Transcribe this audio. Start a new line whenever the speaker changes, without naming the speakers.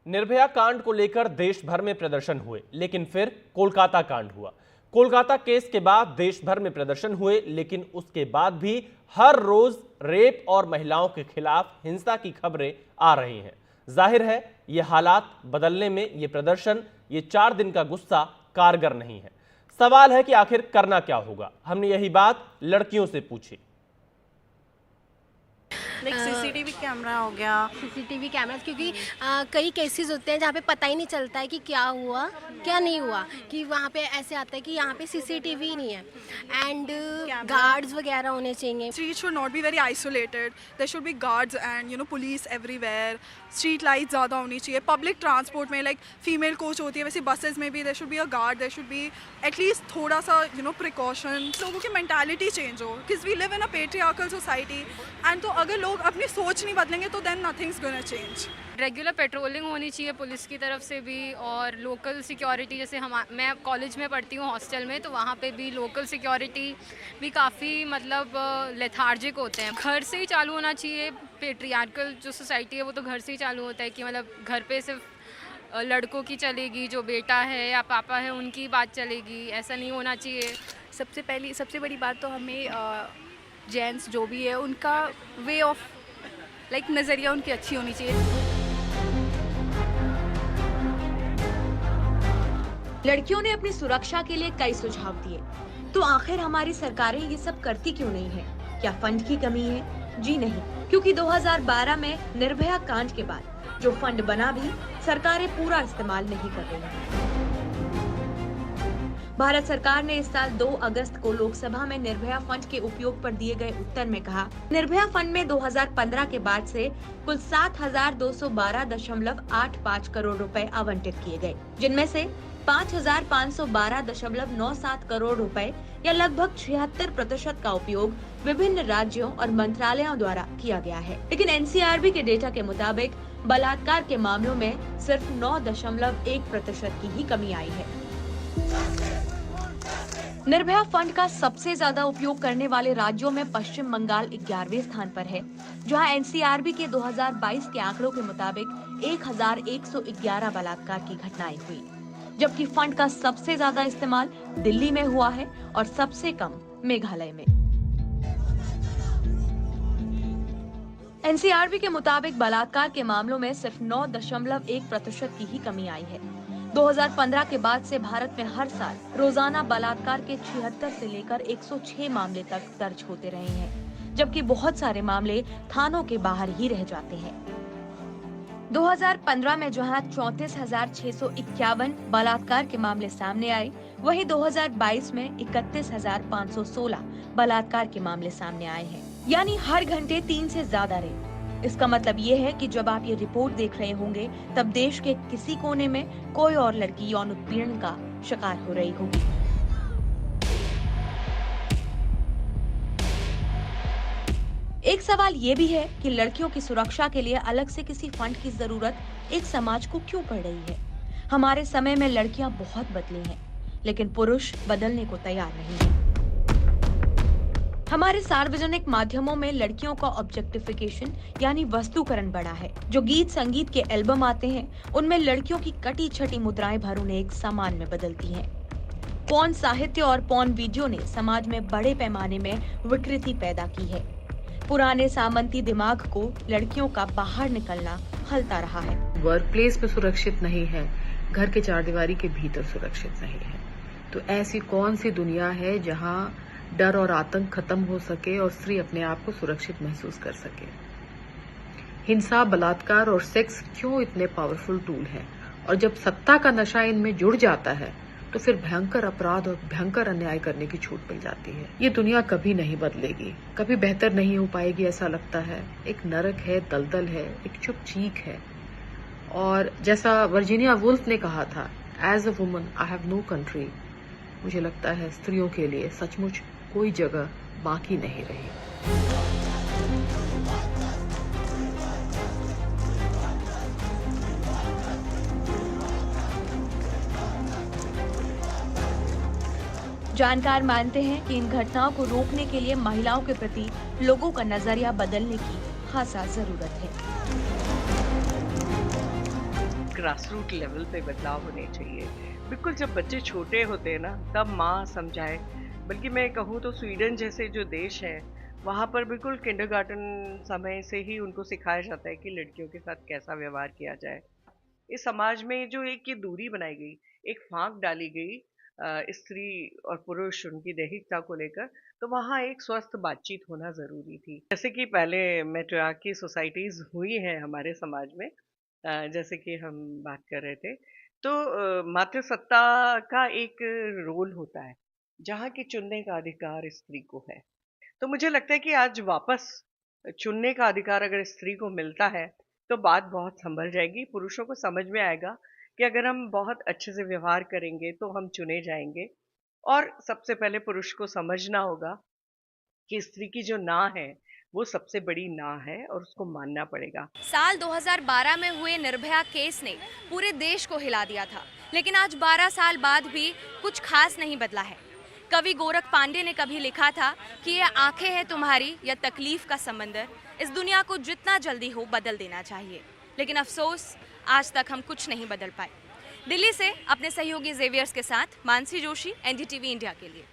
निर्भया कांड को लेकर देश भर में प्रदर्शन हुए, लेकिन फिर कोलकाता कांड हुआ। कोलकाता केस के बाद देश भर में प्रदर्शन हुए, लेकिन उसके बाद भी हर रोज रेप और महिलाओं के खिलाफ हिंसा की खबरें आ रही हैं। जाहिर है ये हालात बदलने में ये प्रदर्शन, ये 4 दिन का गुस्सा कारगर नहीं है। सवाल है कि आखिर करना क्या होगा। हमने यही बात लड़कियों से पूछी।
सीसीटीवी कैमरा हो गया,
सीसीटीवी कैमरा, क्योंकि कई केसेस होते हैं जहाँ पे पता ही नहीं चलता है कि क्या हुआ क्या नहीं हुआ, कि वहाँ पे ऐसे आता है कि यहाँ पे सीसीटीवी नहीं है। एंड गार्ड्स वगैरह होने चाहिए।
Street should not be very isolated, there should be guards and police everywhere. Street light ज़्यादा होनी चाहिए। पब्लिक ट्रांसपोर्ट में लाइक फीमेल कोच होती है, वैसे बसेस में भी there should be a guard, there should be at least थोड़ा सा प्रिकॉशन। लोगों की मेंटालिटी चेंज हो, because we live in a patriarchal society and तो अगर लोग अपनी सोच नहीं बदलेंगे तो then nothing's gonna change.
Regular patrolling होनी चाहिए पुलिस की तरफ से भी, और लोकल सिक्योरिटी, जैसे मैं कॉलेज में पढ़ती हूँ हॉस्टल में, तो वहाँ पे भी लोकल सिक्योरिटी भी काफ़ी लेथार्जिक होते हैं। घर से ही चालू होना चाहिए। पेट्रियार्कल जो सोसाइटी है वो तो घर से ही चालू होता है कि घर पे सिर्फ लड़कों की चलेगी, जो बेटा है या पापा है उनकी बात चलेगी, ऐसा नहीं होना चाहिए।
सबसे बड़ी बात तो हमें जेंट्स जो भी है उनका वे ऑफ नज़रिया उनकी अच्छी होनी चाहिए।
लड़कियों ने अपनी सुरक्षा के लिए कई सुझाव दिए, तो आखिर हमारी सरकारें ये सब करती क्यों नहीं है? क्या फंड की कमी है? जी नहीं, क्योंकि 2012 में निर्भया कांड के बाद जो फंड बना भी सरकारें पूरा इस्तेमाल नहीं कर रही हैं। भारत सरकार ने इस साल 2 अगस्त को लोकसभा में निर्भया फंड के उपयोग पर दिए गए उत्तर में कहा, निर्भया फंड में 2015 के बाद से कुल 7,212.85 करोड़ रुपए आवंटित किए गए, जिनमें से 5,512.97 करोड़ रुपए या लगभग 76% का उपयोग विभिन्न राज्यों और मंत्रालयों द्वारा किया गया है। लेकिन एनसीआरबी के डेटा के मुताबिक बलात्कार के मामलों में सिर्फ 9.1% की ही कमी आई है। निर्भया फंड का सबसे ज्यादा उपयोग करने वाले राज्यों में पश्चिम बंगाल 11वें स्थान पर है, जहां एनसीआरबी के 2022 के आंकड़ों के मुताबिक 1,111 बलात्कार की घटनाएं हुई, जबकि फंड का सबसे ज्यादा इस्तेमाल दिल्ली में हुआ है और सबसे कम मेघालय में। एनसीआरबी के मुताबिक बलात्कार के मामलों में सिर्फ 9.1% की ही कमी आई है। 2015 के बाद से भारत में हर साल रोजाना बलात्कार के 76 से लेकर 106 मामले तक दर्ज होते रहे हैं, जबकि बहुत सारे मामले थानों के बाहर ही रह जाते हैं। 2015 में जहां 34,651 बलात्कार के मामले सामने आए, वहीं 2022 में 31,516 बलात्कार के मामले सामने आए हैं, यानी हर घंटे 3 से ज्यादा रेप। इसका मतलब ये है कि जब आप ये रिपोर्ट देख रहे होंगे, तब देश के किसी कोने में कोई और लड़की यौन उत्पीड़न का शिकार हो रही होगी। एक सवाल ये भी है कि लड़कियों की सुरक्षा के लिए अलग से किसी फंड की जरूरत एक समाज को क्यों पड़ रही है? हमारे समय में लड़कियां बहुत बदली हैं, लेकिन पुरुष बदलने को तैयार नहीं है। हमारे सार्वजनिक माध्यमों में लड़कियों का ऑब्जेक्टिफिकेशन यानी वस्तुकरण बढ़ा है। जो गीत संगीत के एल्बम आते हैं, उनमें लड़कियों की कटी छटी मुद्राएं भर उन्हें एक सामान में बदलती हैं। पॉर्न साहित्य और पॉर्न वीडियो ने समाज में बड़े पैमाने में विकृति पैदा की है। पुराने सामंती दिमाग को लड़कियों का बाहर निकलना खलता रहा है।
वर्क प्लेस पे सुरक्षित नहीं है, घर के चारदीवारी के भीतर सुरक्षित नहीं है, तो ऐसी कौन सी दुनिया है जहां डर और आतंक खत्म हो सके और स्त्री अपने आप को सुरक्षित महसूस कर सके? हिंसा, बलात्कार और सेक्स क्यों इतने पावरफुल टूल हैं? और जब सत्ता का नशा इनमें जुड़ जाता है तो फिर भयंकर अपराध और भयंकर अन्याय करने की छूट मिल जाती है। ये दुनिया कभी नहीं बदलेगी, कभी बेहतर नहीं हो पाएगी, ऐसा लगता है। एक नरक है, दलदल है, एक चुप चीख है। और जैसा वर्जीनिया वुल्फ ने कहा था, as a woman I have no country, मुझे लगता है स्त्रियों के लिए सचमुच कोई जगह बाकी नहीं रही।
जानकार मानते हैं कि इन घटनाओं को रोकने के लिए महिलाओं के प्रति लोगों का नजरिया बदलने की खासा जरूरत है।
ग्रास रूट लेवल पे बदलाव होने चाहिए। बिल्कुल जब बच्चे छोटे होते हैं ना तब माँ समझाए, बल्कि मैं कहूँ तो स्वीडन जैसे जो देश है वहाँ पर बिल्कुल किंडरगार्टन समय से ही उनको सिखाया जाता है कि लड़कियों के साथ कैसा व्यवहार किया जाए। इस समाज में जो एक ये दूरी बनाई गई, एक फाँक डाली गई स्त्री और पुरुष उनकी दैहिकता को लेकर, तो वहाँ एक स्वस्थ बातचीत होना ज़रूरी थी। जैसे कि पहले मैट्रियार्की सोसाइटीज़ हुई हैं हमारे समाज में, जैसे कि हम बात कर रहे थे, तो मातृसत्ता का एक रोल होता है, जहाँ की चुनने का अधिकार स्त्री को है। तो मुझे लगता है कि आज वापस चुनने का अधिकार अगर स्त्री को मिलता है, तो बात बहुत संभल जाएगी। पुरुषों को समझ में आएगा कि अगर हम बहुत अच्छे से व्यवहार करेंगे, तो हम चुने जाएंगे। और सबसे पहले पुरुष को समझना होगा कि स्त्री की जो ना है, वो सबसे बड़ी ना है और उसको मानना पड़ेगा।
साल 2012 में हुए निर्भया केस ने पूरे देश को हिला दिया था, लेकिन आज 12 साल बाद भी कुछ खास नहीं बदला है। कवि गोरख पांडे ने कभी लिखा था कि ये आंखें हैं तुम्हारी या तकलीफ का समंदर, इस दुनिया को जितना जल्दी हो बदल देना चाहिए। लेकिन अफसोस आज तक हम कुछ नहीं बदल पाए। दिल्ली से अपने सहयोगी जेवियर्स के साथ मानसी जोशी, एनडीटीवी इंडिया के लिए।